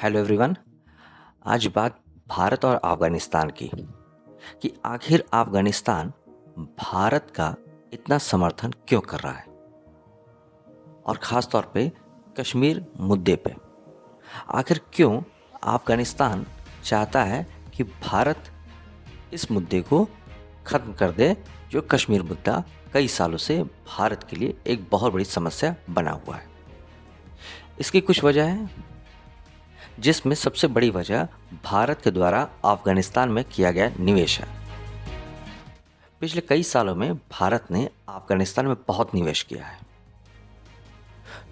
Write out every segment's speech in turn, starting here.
Hello everyone. आज बात भारत और अफ़गानिस्तान की कि आखिर अफ़गानिस्तान भारत का इतना समर्थन क्यों कर रहा है और ख़ास तौर पे कश्मीर मुद्दे पे। आखिर क्यों अफ़गानिस्तान चाहता है कि भारत इस मुद्दे को ख़त्म कर दे, जो कश्मीर मुद्दा कई सालों से भारत के लिए एक बहुत बड़ी समस्या बना हुआ है। इसकी कुछ वजह है, जिसमें सबसे बड़ी वजह भारत के द्वारा अफ़गानिस्तान में किया गया निवेश है। पिछले कई सालों में भारत ने अफ़गानिस्तान में बहुत निवेश किया है,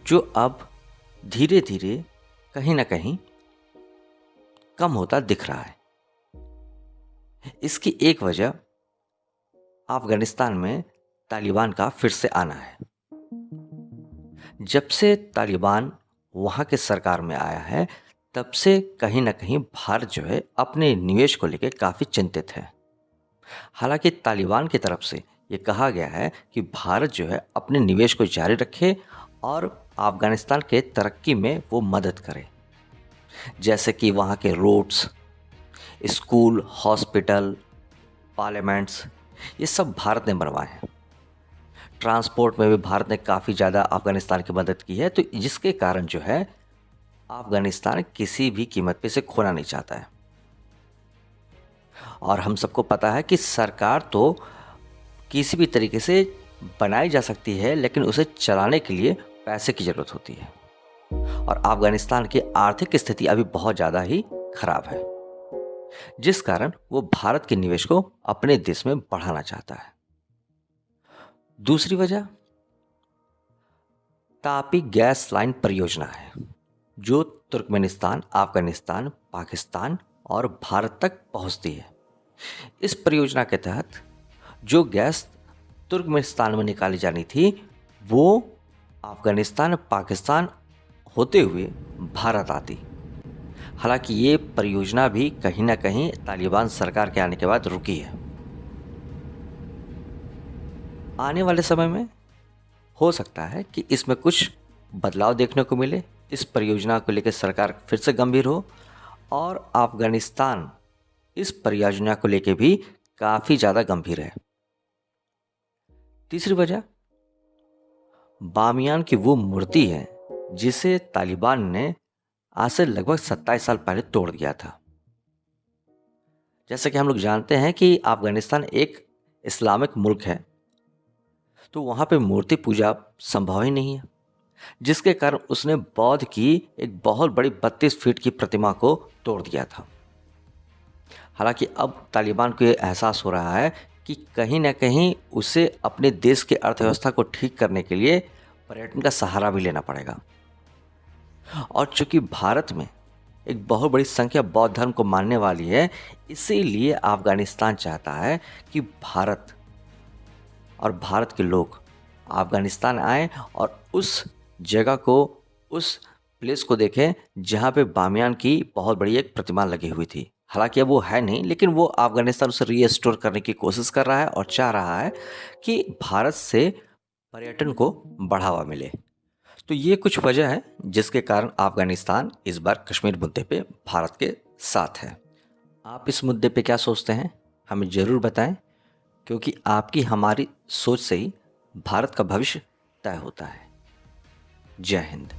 जो अब धीरे धीरे कहीं ना कहीं कम होता दिख रहा है। इसकी एक वजह अफ़गानिस्तान में तालिबान का फिर से आना है। जब से तालिबान वहाँ के सरकार में आया है, तब से कहीं ना कहीं भारत जो है अपने निवेश को लेकर काफ़ी चिंतित है। हालांकि तालिबान की तरफ से ये कहा गया है कि भारत जो है अपने निवेश को जारी रखे और अफ़गानिस्तान के तरक्की में वो मदद करे, जैसे कि वहाँ के रोड्स, स्कूल, हॉस्पिटल, पार्लियामेंट्स, ये सब भारत ने बनवाए हैं। ट्रांसपोर्ट में भी भारत ने काफ़ी ज़्यादा अफ़गानिस्तान की मदद की है, तो जिसके कारण जो है अफ़गानिस्तान किसी भी कीमत पे इसे खोना नहीं चाहता है। और हम सबको पता है कि सरकार तो किसी भी तरीके से बनाई जा सकती है, लेकिन उसे चलाने के लिए पैसे की ज़रूरत होती है। और अफ़गानिस्तान की आर्थिक स्थिति अभी बहुत ज़्यादा ही खराब है, जिस कारण वो भारत के निवेश को अपने देश में बढ़ाना चाहता है। दूसरी वजह तापी गैस लाइन परियोजना है, जो तुर्कमेनिस्तान, अफ़गानिस्तान, पाकिस्तान और भारत तक पहुंचती है। इस परियोजना के तहत जो गैस तुर्कमेनिस्तान में निकाली जानी थी, वो अफ़गानिस्तान, पाकिस्तान होते हुए भारत आती। हालांकि ये परियोजना भी कहीं ना कहीं तालिबान सरकार के आने के बाद रुकी है। आने वाले समय में हो सकता है कि इसमें कुछ बदलाव देखने को मिले, इस परियोजना को लेकर सरकार फिर से गंभीर हो और अफ़गानिस्तान इस परियोजना को लेकर भी काफ़ी ज़्यादा गंभीर है। तीसरी वजह बामियान की वो मूर्ति है, जिसे तालिबान ने आज से लगभग 27 साल पहले तोड़ दिया था। जैसे कि हम लोग जानते हैं कि अफ़गानिस्तान एक इस्लामिक मुल्क है, तो वहाँ पे मूर्ति पूजा संभव ही नहीं है, जिसके कारण उसने बौद्ध की एक बहुत बड़ी 32 फीट की प्रतिमा को तोड़ दिया था। हालांकि अब तालिबान को ये एहसास हो रहा है कि कहीं ना कहीं उसे अपने देश की अर्थव्यवस्था को ठीक करने के लिए पर्यटन का सहारा भी लेना पड़ेगा। और चूंकि भारत में एक बहुत बड़ी संख्या बौद्ध धर्म को मानने वाली है, इसीलिए अफ़गानिस्तान चाहता है कि भारत और भारत के लोग अफ़गानिस्तान आएँ और उस जगह को, उस प्लेस को देखें जहाँ पे बामियान की बहुत बड़ी एक प्रतिमा लगी हुई थी। हालांकि अब वो है नहीं, लेकिन वो अफ़गानिस्तान उसे रीस्टोर करने की कोशिश कर रहा है और चाह रहा है कि भारत से पर्यटन को बढ़ावा मिले। तो ये कुछ वजह है जिसके कारण अफ़गानिस्तान इस बार कश्मीर मुद्दे पे भारत के साथ है। आप इस मुद्दे पे क्या सोचते हैं, हमें ज़रूर बताएं, क्योंकि आपकी हमारी सोच से ही भारत का भविष्य तय होता है। जय हिंद।